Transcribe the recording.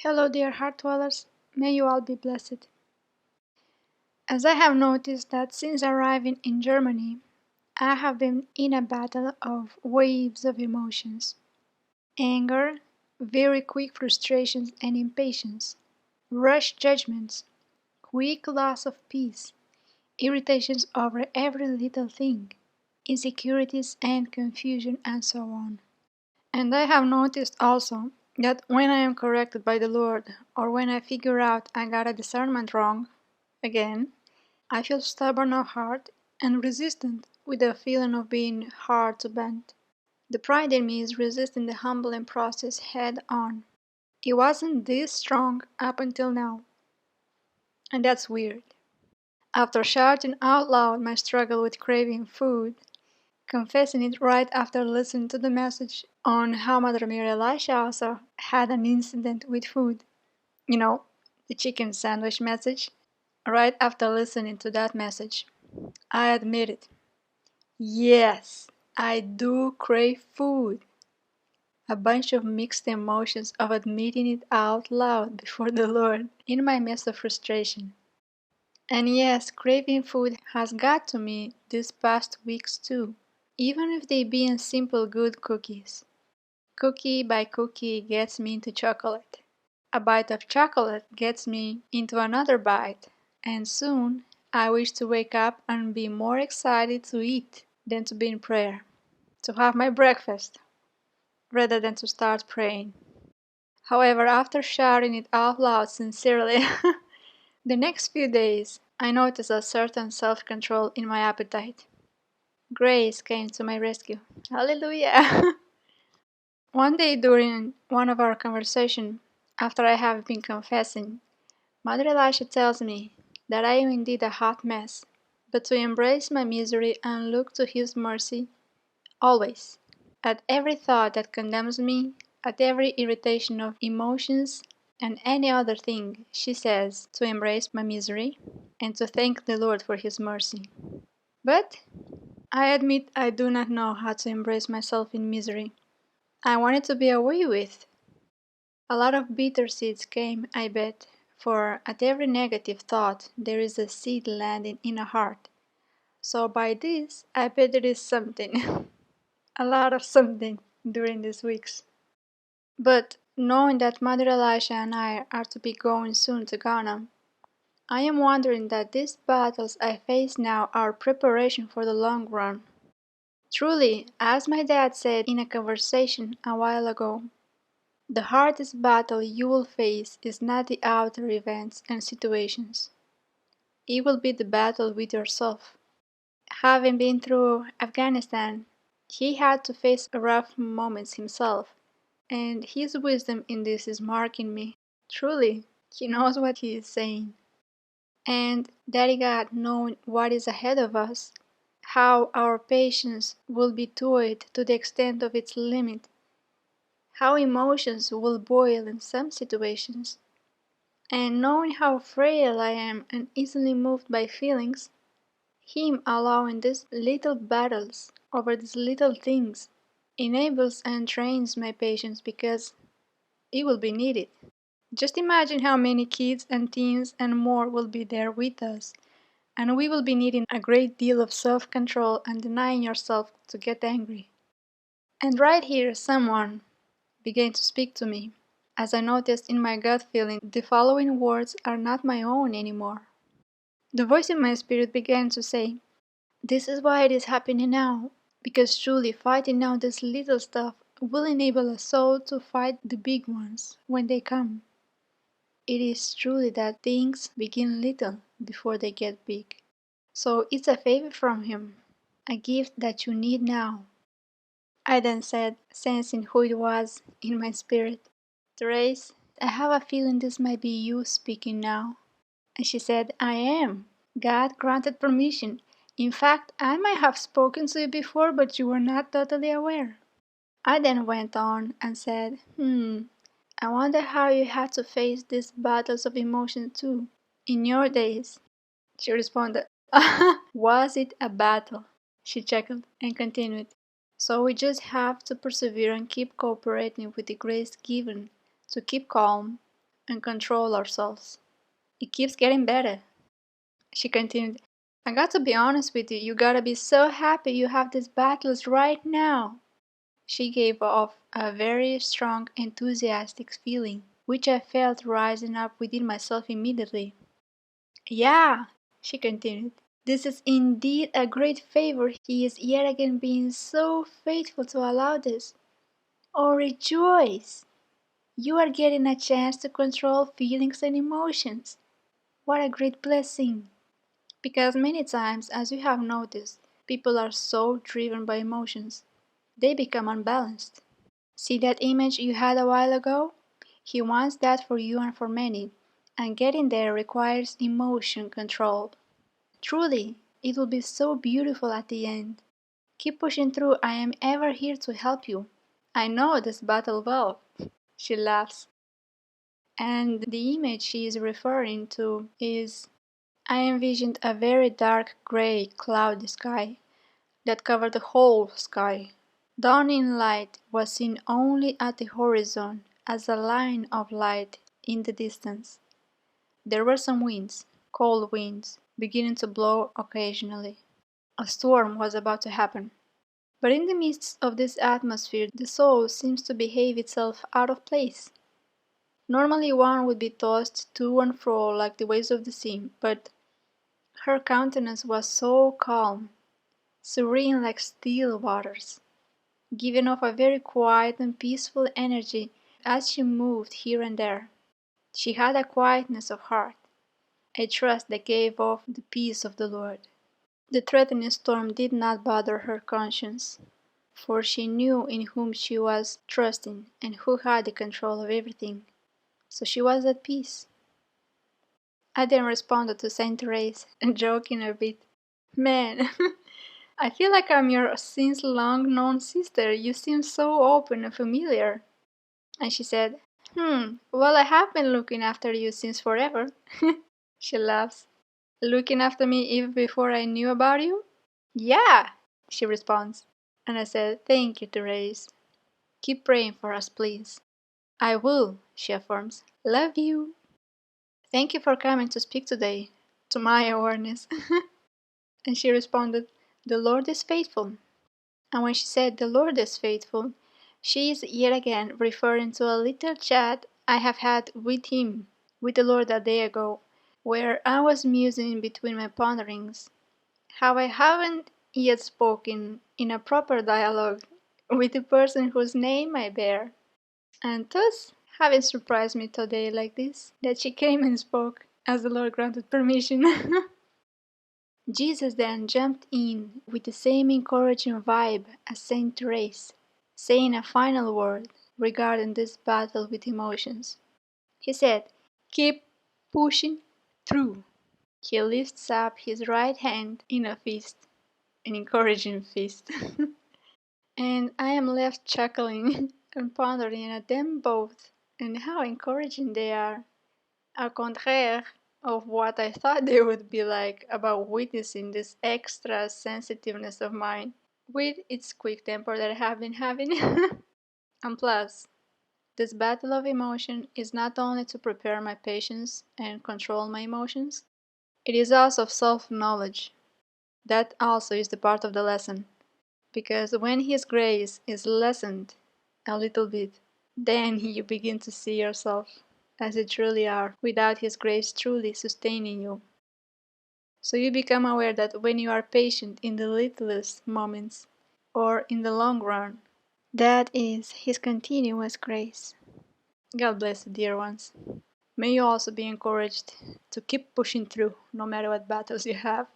Hello, dear heart dwellers. May you all be blessed. As I have noticed that since arriving in Germany, I have been in a battle of waves of emotions: anger, very quick frustrations and impatience, rush judgments, quick loss of peace, irritations over every little thing, insecurities and confusion, and so on. And I have noticed also that when I am corrected by the Lord, or when I figure out I got a discernment wrong, again, I feel stubborn of heart and resistant, with a feeling of being hard to bend. The pride in me is resisting the humbling process head on. It wasn't this strong up until now, and that's weird. After shouting out loud my struggle with craving food, confessing it right after listening to the message on how Mother Mary Elisha also had an incident with food. You know, the chicken sandwich message. Right after listening to that message, I admit it. Yes, I do crave food. A bunch of mixed emotions of admitting it out loud before the Lord in my midst of frustration. And yes, craving food has got to me these past weeks too, even if they being simple good cookies. Cookie by cookie gets me into chocolate. A bite of chocolate gets me into another bite, and soon I wish to wake up and be more excited to eat than to be in prayer, to have my breakfast, rather than to start praying. However, after shouting it out loud sincerely, the next few days I noticed a certain self-control in my appetite. Grace came to my rescue. Hallelujah! One day during one of our conversations, after I have been confessing, Mother Elisha tells me that I am indeed a hot mess, but to embrace my misery and look to His mercy always. At every thought that condemns me, at every irritation of emotions, and any other thing, she says to embrace my misery and to thank the Lord for His mercy. But I admit I do not know how to embrace myself in misery. I want it to be away with. A lot of bitter seeds came, I bet, for at every negative thought there is a seed landing in a heart. So by this, I bet there is something, a lot of something during these weeks. But knowing that Mother Elisha and I are to be going soon to Ghana, I am wondering that these battles I face now are preparation for the long run. Truly, as my dad said in a conversation a while ago, the hardest battle you will face is not the outer events and situations. It will be the battle with yourself. Having been through Afghanistan, he had to face rough moments himself, and his wisdom in this is marking me. Truly, he knows what he is saying. And Daddy God, knowing what is ahead of us, how our patience will be toyed to the extent of its limit, how emotions will boil in some situations, and knowing how frail I am and easily moved by feelings, Him allowing these little battles over these little things enables and trains my patience because it will be needed. Just imagine how many kids and teens and more will be there with us, and we will be needing a great deal of self-control and denying yourself to get angry. And right here, someone began to speak to me, as I noticed in my gut feeling the following words are not my own anymore. The voice in my spirit began to say, "This is why it is happening now, because truly fighting now this little stuff will enable a soul to fight the big ones when they come. It is truly that things begin little before they get big. So it's a favor from Him, a gift that you need now." I then said, sensing who it was in my spirit, "Therese, I have a feeling this might be you speaking now." And she said, "I am. God granted permission. In fact, I might have spoken to you before, but you were not totally aware." I then went on and said, I wonder how you had to face these battles of emotion too, in your days." She responded, "Was it a battle?" She chuckled and continued, "So we just have to persevere and keep cooperating with the grace given to keep calm, and control ourselves. It keeps getting better. She continued, I got to be honest with you. You gotta be so happy you have these battles right now. She gave off a very strong, enthusiastic feeling, which I felt rising up within myself immediately. Yeah, she continued, this is indeed a great favor. He is yet again being so faithful to allow this. Oh, rejoice! You are getting a chance to control feelings and emotions. What a great blessing! Because many times, as you have noticed, people are so driven by emotions, they become unbalanced. See that image you had a while ago? He wants that for you and for many, and getting there requires emotion control. Truly, it will be so beautiful at the end. Keep pushing through. I am ever here to help you. I know this battle well. She laughs. And the image she is referring to is I envisioned a very dark gray cloudy sky that covered the whole sky. Dawning light was seen only at the horizon as a line of light in the distance. There were some winds, cold winds, beginning to blow occasionally. A storm was about to happen. But in the midst of this atmosphere, the soul seems to behave itself out of place. Normally one would be tossed to and fro like the waves of the sea, but her countenance was so calm, serene like still waters, giving off a very quiet and peaceful energy as she moved here and there. She had a quietness of heart, a trust that gave off the peace of the Lord. The threatening storm did not bother her conscience, for she knew in whom she was trusting and who had the control of everything, so she was at peace. I then responded to Saint Therese, joking a bit. Man, I feel like I'm your since long known sister. You seem so open and familiar. And she said, well, I have been looking after you since forever. She laughs. Looking after me even before I knew about you? Yeah, she responds. And I said, thank you, Therese. Keep praying for us, please. I will, she affirms. Love you. Thank you for coming to speak today, to my awareness. And she responded, the Lord is faithful. And when she said the Lord is faithful, she is yet again referring to a little chat I have had with him, with the Lord a day ago, where I was musing between my ponderings, how I haven't yet spoken in a proper dialogue with the person whose name I bear, and thus having surprised me today like this, that she came and spoke, as the Lord granted permission. Jesus then jumped in with the same encouraging vibe as Saint Therese, saying a final word regarding this battle with emotions. He said, keep pushing through. He lifts up his right hand in a fist, an encouraging fist. And I am left chuckling and pondering at them both and how encouraging they are. Au contraire of what I thought they would be like about witnessing this extra sensitiveness of mine with its quick temper that I have been having. And plus, this battle of emotion is not only to prepare my patience and control my emotions, it is also self-knowledge. That also is the part of the lesson, because when His grace is lessened a little bit, then you begin to see yourself as you truly are, without His grace truly sustaining you. So you become aware that when you are patient in the littlest moments, or in the long run, that is His continuous grace. God bless you, dear ones. May you also be encouraged to keep pushing through, no matter what battles you have.